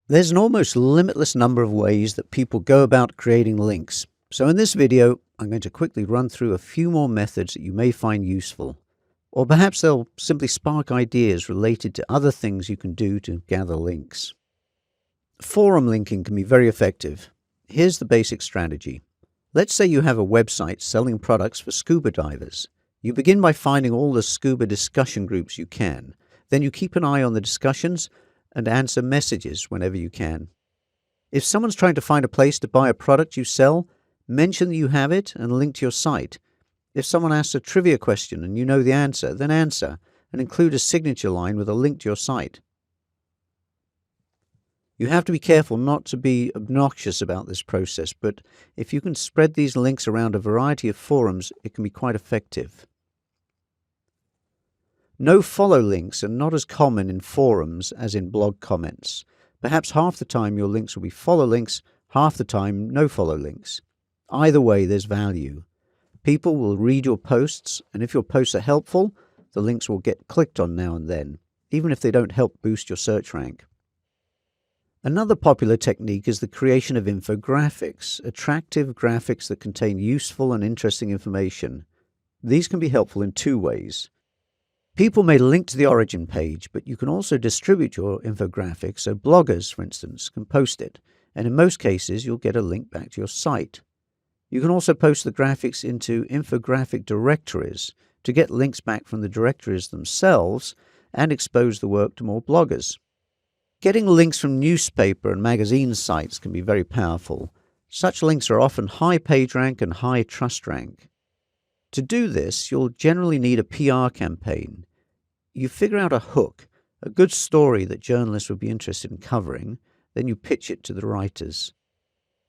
There's an almost limitless number of ways that people go about creating links. So in this video, I'm going to quickly run through a few more methods that you may find useful. Or perhaps they'll simply spark ideas related to other things you can do to gather links. Forum linking can be very effective. Here's the basic strategy. Let's say you have a website selling products for scuba divers. You begin by finding all the scuba discussion groups you can. Then you keep an eye on the discussions and answer messages whenever you can. If someone's trying to find a place to buy a product you sell, mention that you have it and link to your site. If someone asks a trivia question and you know the answer, then answer and include a signature line with a link to your site. You have to be careful not to be obnoxious about this process, but if you can spread these links around a variety of forums, it can be quite effective. No-follow links are not as common in forums as in blog comments. Perhaps half the time your links will be follow links, half the time no-follow links. Either way, there's value. People will read your posts, and if your posts are helpful, the links will get clicked on now and then, even if they don't help boost your search rank. Another popular technique is the creation of infographics, attractive graphics that contain useful and interesting information. These can be helpful in two ways. People may link to the origin page, but you can also distribute your infographic so bloggers, for instance, can post it, and in most cases you'll get a link back to your site. You can also post the graphics into infographic directories to get links back from the directories themselves and expose the work to more bloggers. Getting links from newspaper and magazine sites can be very powerful. Such links are often high page rank and high trust rank. To do this, you'll generally need a PR campaign. You figure out a hook, a good story that journalists would be interested in covering, then you pitch it to the writers.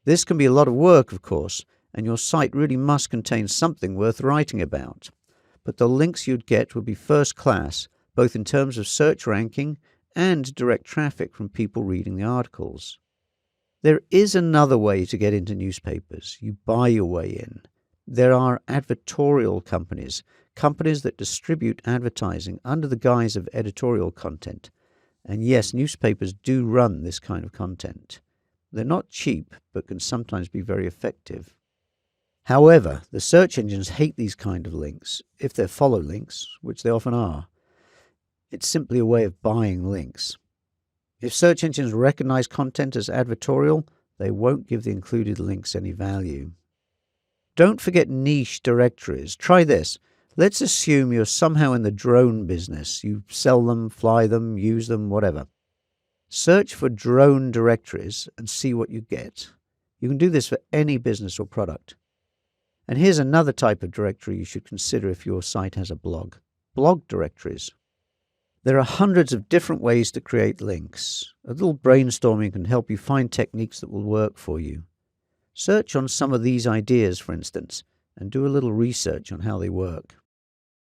This can be a lot of work, of course, and your site really must contain something worth writing about. But the links you'd get would be first class, both in terms of search ranking and direct traffic from people reading the articles. There is another way to get into newspapers. You buy your way in. There are advertorial companies that distribute advertising under the guise of editorial content. And yes, newspapers do run this kind of content. They're not cheap, but can sometimes be very effective. However, the search engines hate these kind of links, if they're follow links, which they often are. It's simply a way of buying links. If search engines recognize content as advertorial, they won't give the included links any value. Don't forget niche directories. Try this. Let's assume you're somehow in the drone business. You sell them, fly them, use them, whatever. Search for drone directories and see what you get. You can do this for any business or product. And here's another type of directory you should consider if your site has a blog. Blog directories. There are hundreds of different ways to create links. A little brainstorming can help you find techniques that will work for you. Search on some of these ideas, for instance, and do a little research on how they work.